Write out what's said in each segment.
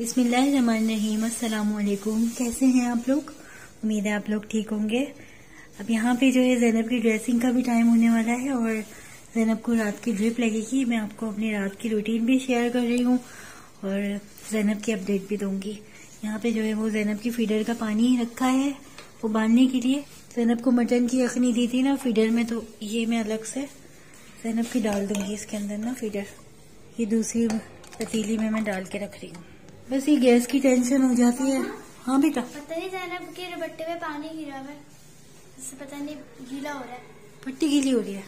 बिस्मिल्लाहिर्रहमानिर्रहीम। अस्सलामुअलैकुम। कैसे हैं आप लोग? उम्मीद है आप लोग ठीक होंगे। अब यहाँ पे जो है ज़ैनब की ड्रेसिंग का भी टाइम होने वाला है और ज़ैनब को रात की ड्रिप लगेगी। मैं आपको अपनी रात की रूटीन भी शेयर कर रही हूँ और ज़ैनब की अपडेट भी दूंगी। यहाँ पे जो है वो ज़ैनब की फीडर का पानी रखा है वो बांधने के लिए। ज़ैनब को मटन की यखनी दी थी ना फीडर में, तो ये मैं अलग से ज़ैनब की डाल दूंगी इसके अंदर ना फीडर। ये दूसरी पतीली में मैं डाल के रख रही हूँ। बस ये गैस की टेंशन हो जाती है। हाँ बेटा, पता नहीं ज़ैनब के दुपट्टे में पानी गिरा हुआ है, इससे पता नहीं गीला हो रहा है। पट्टी गीली हो रही है।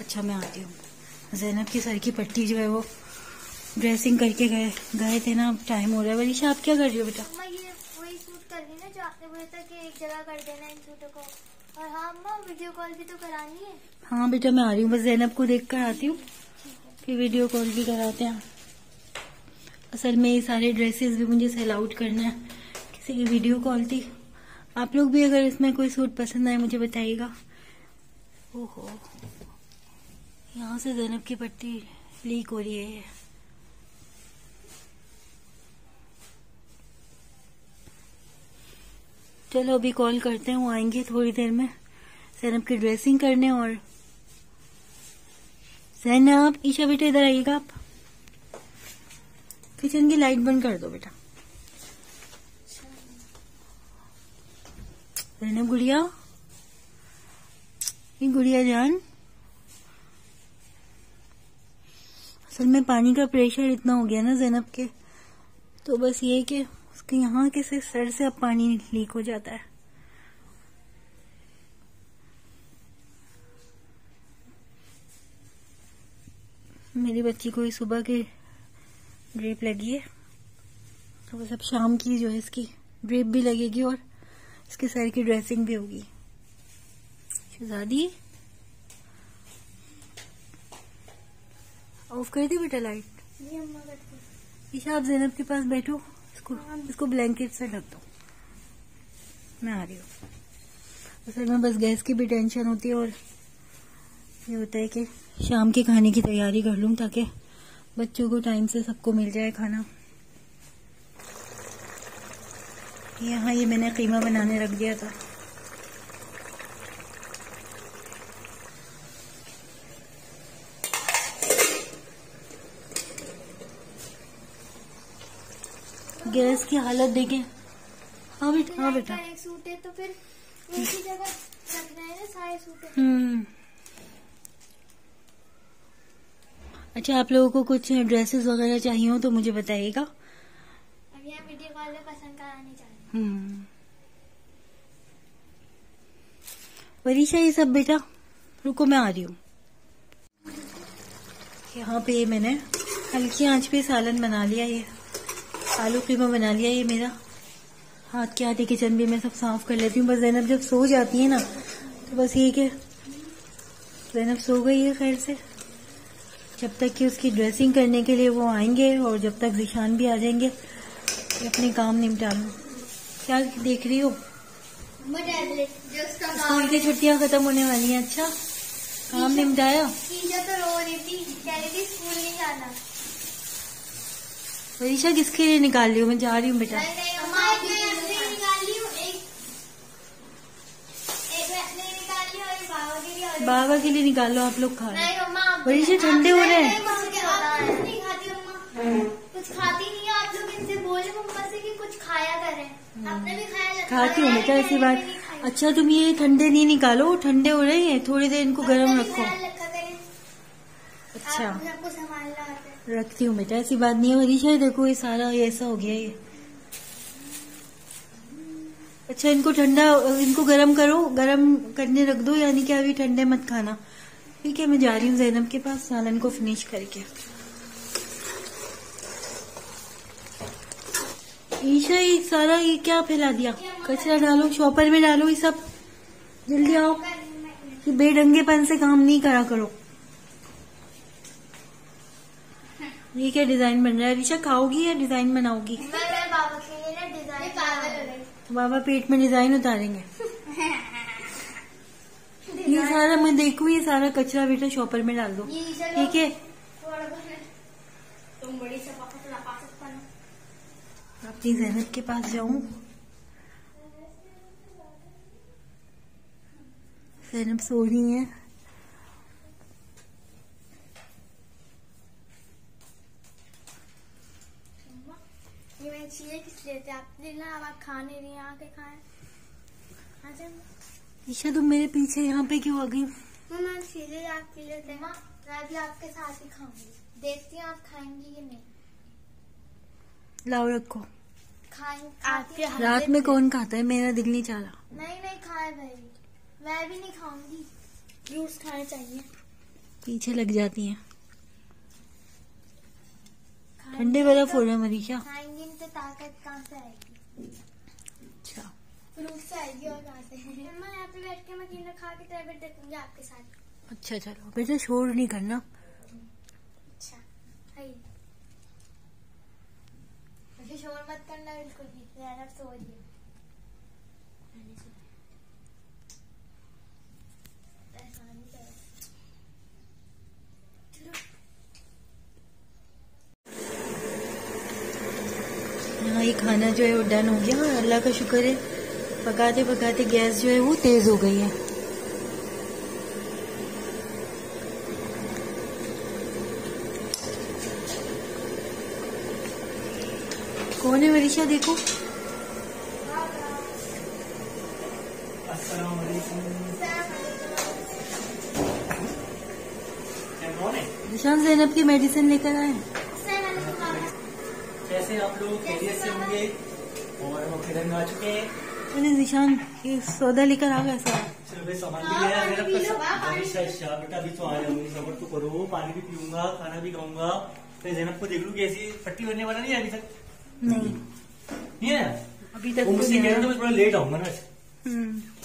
अच्छा, मैं आती हूँ। ज़ैनब की सर की पट्टी जो है वो ड्रेसिंग करके गए थे ना, अब टाइम हो रहा है। वरीशा आप क्या कर रही हो बेटा? अम्मा ये वही सूट कर रही ना जो आपने बोला था कि एक जगह कर देना इन सूटों को। और हाँ अम्मा, वीडियो कॉल भी तो करानी है। हाँ बेटा, मैं आ रही हूँ। बस ज़ैनब को देख कर आती हूँ, फिर वीडियो कॉल भी कराते हैं। असल में ये सारे ड्रेसेस भी मुझे सेल आउट करना है, किसी की वीडियो कॉल थी। आप लोग भी अगर इसमें कोई सूट पसंद आए मुझे बताइएगा। ओहो, यहाँ से ज़ैनब की पट्टी लीक हो रही है। चलो अभी कॉल करते हैं, वो आएंगे थोड़ी देर में ज़ैनब की ड्रेसिंग करने। और ज़ैनब, ईशा बेटा इधर आइएगा आप। किचन की लाइट बंद कर दो बेटा। ज़ैनब गुड़िया, ये गुड़िया जान, असल में पानी का प्रेशर इतना हो गया ना ज़ैनब के, तो बस ये कि उसके यहाँ के सर से अब पानी लीक हो जाता है। मेरी बच्ची को सुबह की ड्रिप लगी है, तो बस अब शाम की जो है इसकी ड्रिप भी लगेगी और इसके सर की ड्रेसिंग भी होगी। शहजादी, ऑफ कर दी बेटा लाइट? जी अम्मा करती। ईशा आप ज़ैनब के पास बैठो, इसको ब्लैंकेट से ढक दो, मैं आ रही हूँ। असल में बस गैस की भी टेंशन होती है और ये होता है कि शाम के खाने की तैयारी कर लूँ ताकि बच्चों को टाइम से सबको मिल जाए खाना। यहाँ ये मैंने कीमा बनाने रख दिया था। गैस की हालत देखें। हाँ बेटा, हाँ बेटा। एक सूट है तो फिर एक ही जगह रखना है ना सारे सूट। अच्छा, आप लोगों को कुछ ड्रेसेस वगैरह चाहिए हो तो मुझे बताइएगा। अब यहाँ वीडियो कॉल में पसंद करानी चाहिए। वरीशा ये सब बेटा रुको, मैं आ रही हूँ। यहाँ पे मैंने हल्की आंच पे सालन बना लिया, ये आलू कीमा बना लिया। ये मेरा हाथ के आटे किचन भी मैं सब साफ कर लेती हूँ। बस ज़ैनब जब सो जाती है ना, तो बस ये कि ज़ैनब सो गई है खैर से, जब तक कि उसकी ड्रेसिंग करने के लिए वो आएंगे और जब तक ज़िशान भी आ जाएंगे अपने काम निपटा लूँ। क्या देख रही हो? स्कूल की छुट्टियां खत्म होने वाली हैं। अच्छा, काम निपटाया? ईशा तो रो रही थी, कह रही थी स्कूल नहीं जाना। वरीशा किसके लिए निकाल रही हो? मैं जा रही हूँ बेटा। बाबा के लिए निकाल लो, आप लोग खा लो। वरीशा ठंडे हो रहे हैं। कुछ खाती नहीं है आप लोग, इनसे बोले मम्मा से कि कुछ खाया करें। आपने भी खाया? खाती हूँ बेटा, ऐसी बात। अच्छा, तुम ये ठंडे नहीं निकालो, ठंडे हो रहे हैं, थोड़ी देर इनको गर्म रखो। अच्छा, रखती हूँ बेटा, ऐसी बात नहीं है। वरीशा देखो ये सारा ऐसा हो गया ये। अच्छा, इनको गर्म करो, गर्म करने रख दो, यानी कि अभी ठंडे मत खाना। ठीक है, मैं जा रही हूँ ज़ैनब के पास सालन को फिनिश करके। ईशा ये सारा ये क्या फैला दिया? कचरा डालो, शॉपर में डालो, ये सब जल्दी आओ। ये बेढंगेपन से काम नहीं करा करो। ये क्या डिजाइन बन रहा है? ईशा खाओगी या डिजाइन बनाओगी? बाबा के लिए ना डिजाइन। तो बाबा पेट में डिजाइन उतारेंगे। ये सारा मैं देखूं, ये सारा कचरा बेटा शॉपर में डाल दो, ठीक है? तुम बड़ी सफाकत ला पा सकता ना। अपनी ज़ैनब के पास जाऊं। ज़ैनब सो रही है। ये मैं चीजें किस लिए थे आपने ना, अब आप खा नहीं रही, आके खाए। ईशा तुम मेरे पीछे यहाँ पे क्यों आ गई? मैं चीजें आपके लिए थे। मैं भी आपके साथ ही खाऊंगी, देखती हूँ आप खाएंगी कि नहीं। लाओ रखो। आपके रात में कौन खाता है? मेरा दिल नहीं चाला। नहीं खाए भाई, मैं भी नहीं खाऊंगी। जूस खाने चाहिए। पीछे लग जाती हैं। ठंडे वाला फोड़ है मरीशा। खाएंगी नहीं तो ताकत कहाँ से आएगी? अच्छा फ्रूट से आएगी और कहाँ से? मम्मा यहाँ पे बैठ के मैं किंडर खा के टैबलेट देखूंगी आपके साथ। अच्छा चलो बेटा, शोर नहीं करना। अच्छा मुझे शोर मत करना बिल्कुल भी। ज़ैनब सो रही है। यहाँ ये खाना जो है वो डन हो गया और अल्लाह का शुक्र है, पकाते पकाते गैस जो है वो तेज हो गई है। कौन है मरीशा? देखो निशान ज़ैनब की मेडिसिन लेकर आए। कैसे आप लोग खैरियत से होंगे? और हम किधर में आ चुके हैं? अरे निशान ये सौदा लेकर आ गया सारा। चलो भाई सामान भी ले आया बेटा, अभी तो आ जाऊंगी, सबर तो करो, पानी भी पीऊंगा, खाना भी खाऊंगा। तो ज़ैनब को देख लूँ कैसी पट्टी बनने वाला नहीं है अभी तक। नहीं है अभी तक। वो मुझसे कह रहा था मैं थोड़ा लेट आऊंगा ना।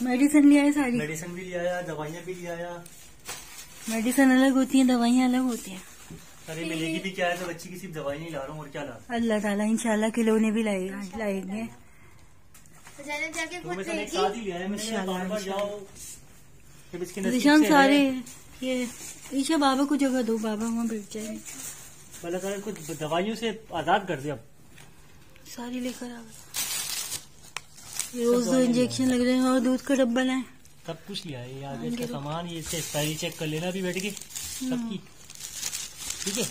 मेडिसिन ले आए सारी। मेडिसिन भी ले आया, दवाइयाँ भी ले आया। मेडिसिन अलग होती है, दवाइयाँ अलग होती हैं। अरे मिलेगी भी क्या है, तो बच्ची की सिर्फ दवाई नहीं ला रहा हूँ और क्या ला रहा हूँ। अल्लाह ताला इंशाल्लाह खिलौने भी लाएंगे। जाके तो मैं सब एक साथ ही ले आया, मैंने बार-बार जाओ जब इसके नसीब निशान से सारे है। ये ईशा बाबा को जगह दो, बाबा वहाँ बैठ जाएंगे। अल्लाह ताला को दवाइयों से आजाद कर दिया। अब सारी लेकर आ गए। रोज 2 इंजेक्शन लग रहे हैं और दूध का डब्बा लाए। सब कुछ लिया है, ये आगे इसका सामान, ये इससे एक्सपायरी चेक कर लेना अभी बैठ के सबकी, ठीक है।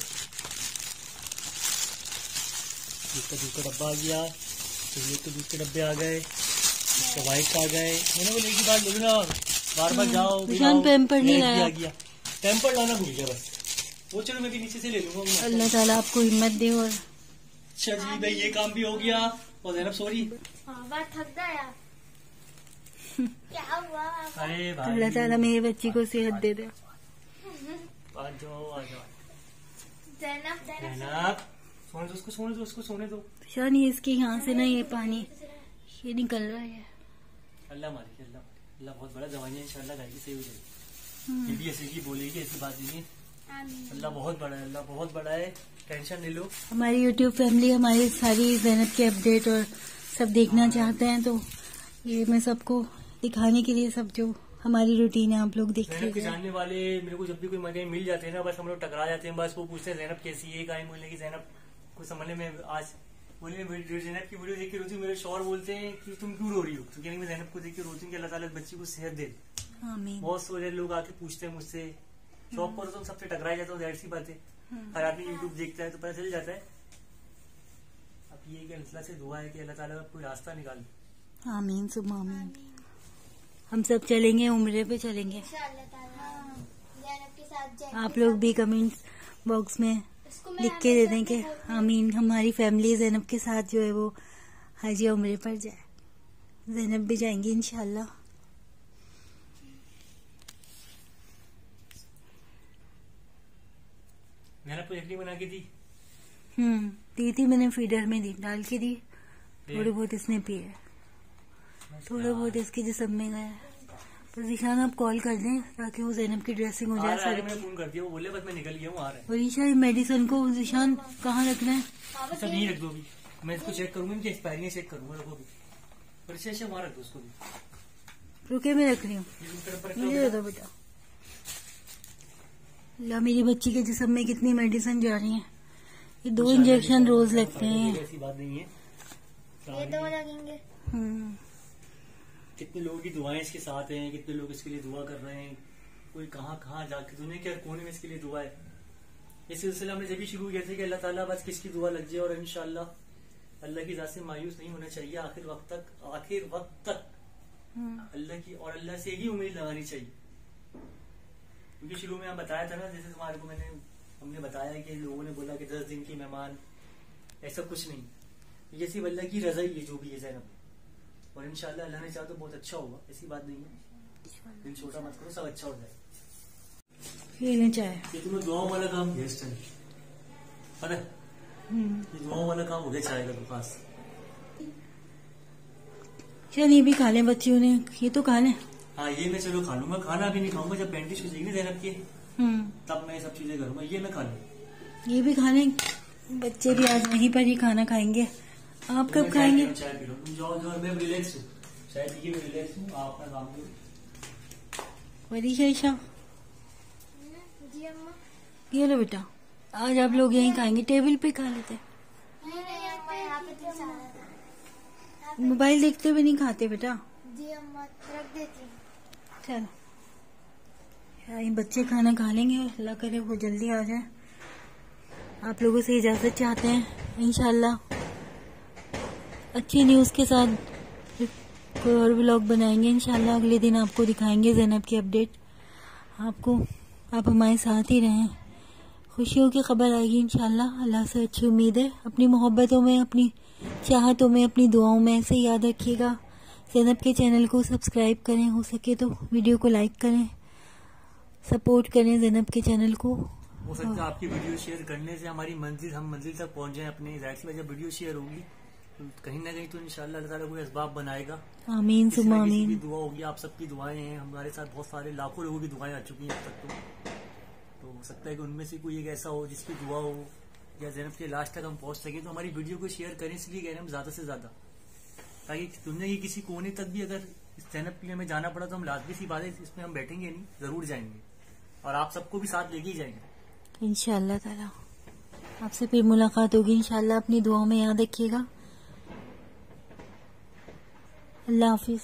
दूध का डब्बा आ गया, तो ये तो दूध के डब्बे आ गए, इसका व्हाइट आ गए। मैंने बोले एक ही बार बोलूँ ना, बार बार जाओ। निशान पैम्पर नहीं लाया। पैम्पर लाना भूल गया बस। वो चलो मैं भी नीचे से ले लूंगा। अल्लाह ताला आपको हिम्मत दे। और अच्छा जी भाई ये काम भी हो गया। और ज़ैनब सॉरी, थक गया। क्या हुआ? अरे भाई अल्लाह ताला मेरी बच्ची को सेहत दे दे। आ जाओ ज़ैनब सोने दो उसको, सोने दो उसको, सोने दो। निशान ये इसके यहाँ से ना ये पानी ये निकल रहा है। अल्लाह मालिक, अल्लाह बहुत बड़ा, दवाइयाँ इंशाल्लाह गाय की सही हो जाएगी। ये भी ऐसे की बोलेगी, ऐसी बात नहीं है। अल्लाह बहुत बड़ा है, अल्लाह बहुत बड़ा है, टेंशन नहीं लो। हमारी यूट्यूब फैमिली हमारी सारी ज़ैनब के अपडेट और सब देखना चाहते हैं, तो ये मैं सबको दिखाने के लिए सब जो हमारी रूटीन है आप लोग देख ज़ैनब के जानने वाले मेरे को जब भी कोई मजे मिल जाते हैं ना, बस हम लोग टकरा जाते हैं। बस वो पूछते हैं ज़ैनब कैसी है, कहीं बोलने की ज़ैनब को समझने में आज बोले ज़ैनब की वीडियो देख के रोती हूँ। मेरे शौहर बोलते हैं कि तुम क्यों रो रही हो, तो कहने मैं ज़ैनब को देख के रोती हूँ कि अल्लाह ताला बच्ची को सेहत दे। आमीन। बहुत सारे लोग आके पूछते हैं मुझसे, शॉप पर तुम सबसे टकराए जाते हो, जाहिर सी बात है। हर आदमी यूट्यूब देखता है तो पता चल जाता है। अब ये अल्लाह से दुआ है कि अल्लाह ताला कोई रास्ता निकाले। आमीन सुबह आमीन। हम सब चलेंगे, उम्रे पे चलेंगे। ज़ैनब के साथ जाएंगे। आप लोग भी कमेंट्स बॉक्स में लिख के दे दें कि आमीन हमारी फैमिली ज़ैनब के साथ जो है वो हाजी उम्रे पर जाए। ज़ैनब भी जाएंगी इंशाल्लाह। ज़ैनब को यखनी बना के दी। दी थी मैंने, फीडर में दी, डाल के दी। थोड़ी बहुत इसने पिए, थोड़ा बहुत इसके जिस्म में गया। तो जिशान आप कॉल कर दें ताकि वो ज़ैनब की ड्रेसिंग हो जाए सारी। मैंने फोन कर दिया, वो बोले बस मैं निकल गया हूँ, आ रहा है। और ईशा मेडिसिन को जिशान कहाँ रखना है? सब नहीं रख दो अभी, मैं इसको चेक करूंगा, इनकी एक्सपायरी चेक करूंगा। रखो भी पर वहाँ रख दो उसको भी। रुके मैं रख रही हूँ, मुझे दे दो बेटा। अल्लाह मेरी बच्ची के जिस्म में कितनी मेडिसिन जा रही है। ये 2 इंजेक्शन रोज लगते हैं। ऐसी बात नहीं है, ये तो लगेंगे। कितने लोगों की दुआएं इसके साथ हैं, कितने लोग इसके लिए दुआ कर रहे हैं, कोई कहाँ कहाँ जाके दुनिया के हर कोने में इसके लिए दुआ है। ये सिलसिला हमने जब भी शुरू किया था कि अल्लाह ताला बस किसकी दुआ लग जाए, और इंशाल्लाह अल्लाह की ज़ात से मायूस नहीं होना चाहिए आखिर वक्त तक अल्लाह की, और अल्लाह से ही उम्मीद लगानी चाहिए। क्योंकि शुरू में हम बताया था ना, जैसे तुम्हारे को हमने बताया कि लोगों ने बोला कि 10 दिन की मेहमान, ऐसा कुछ नहीं, ये सिर्फ अल्लाह की रजा ही है जो भी है ज़ैनब, और इंशाल्लाह अल्लाह ने चाहा तो बहुत अच्छा होगा, ऐसी बात नहीं है। दिल छोटा मत करो, सब अच्छा हो जाए। ये चाहे ये तुम्हें दुआओं वाला काम भेज पता है, ये दुआओं वाला काम हो गया चाय का तो खास। चल ये भी खा लें बच्चियों ने, ये तो खा लें। हाँ ये मैं चलो खा लूंगा, खाना भी नहीं खाऊंगा, जब बैंडेज हो जाएगी ज़ैनब की तब मैं सब चीजें करूंगा, ये मैं खा लूँ। ये भी खा लें, बच्चे भी आज वहीं पर ही खाना खाएंगे। आप कब खाएंगे? चाय पी लो, तुम जाओ, मैं रिलैक्स हूँ, चाय पी के मैं रिलैक्स हूँ, आप अपना काम करो। बड़ी शेषा, जी अम्मा। ये लो बेटा, आज आप लोग यहीं खाएंगे, टेबल पे खा लेते। नहीं अम्मा, यहाँ पे दिल चाह रहा था। मोबाइल देखते हुए नहीं खाते बेटा। जी अम्मा, रख देती हूँ। चलो ये बच्चे खाना खा लेंगे, अल्लाह करे वो जल्दी आ जाए। आप लोगों से इजाजत चाहते हैं, इंशाल्लाह अच्छी न्यूज़ के साथ कोई और व्लॉग बनाएंगे। इंशाल्लाह अगले दिन आपको दिखाएंगे ज़ैनब की अपडेट। आप हमारे साथ ही रहें, खुशियों की खबर आएगी इंशाल्लाह। अल्लाह से अच्छी उम्मीद है। अपनी मोहब्बतों में, अपनी चाहतों में, अपनी दुआओं में ऐसे याद रखिएगा। ज़ैनब के चैनल को सब्सक्राइब करें, हो सके तो वीडियो को लाइक करें, सपोर्ट करें ज़ैनब के चैनल को। हो सकता है आपकी वीडियो शेयर करने से हम मंजिल तक पहुंच जाएं अपनी। जाहिर सी जब वीडियो शेयर होगी तो कहीं ना कहीं तो इंशाल्लाह अल्लाह ताला कोई असबाब बनाएगा। आमीन सुम्मा आमीन। आमीन। दुआ होगी, आप सबकी दुआएं हैं, हमारे साथ बहुत सारे लाखों लोगों की दुआएं आ चुकी हैं अब तक, तो हो सकता है कि उनमें से कोई एक ऐसा हो जिसकी दुआ हो या ज़ैनब के लास्ट तक हम पहुंच सकें। तो हमारी वीडियो को शेयर करें, इसलिए कह रहे हैं हम ज्यादा से ज्यादा, ताकि दुनिया की किसी कोने तक भी अगर ज़ैनब के लिए हमें जाना पड़ा तो हम लाजमी सी बात है, इसमें हम बैठेंगे नहीं, जरूर जाएंगे, और आप सबको भी साथ लेके ही जाएंगे इंशाल्लाह ताला। आपसे फिर मुलाकात होगी इंशाल्लाह। अपनी दुआओं में याद रखिएगा। अल्लाह हाफिज।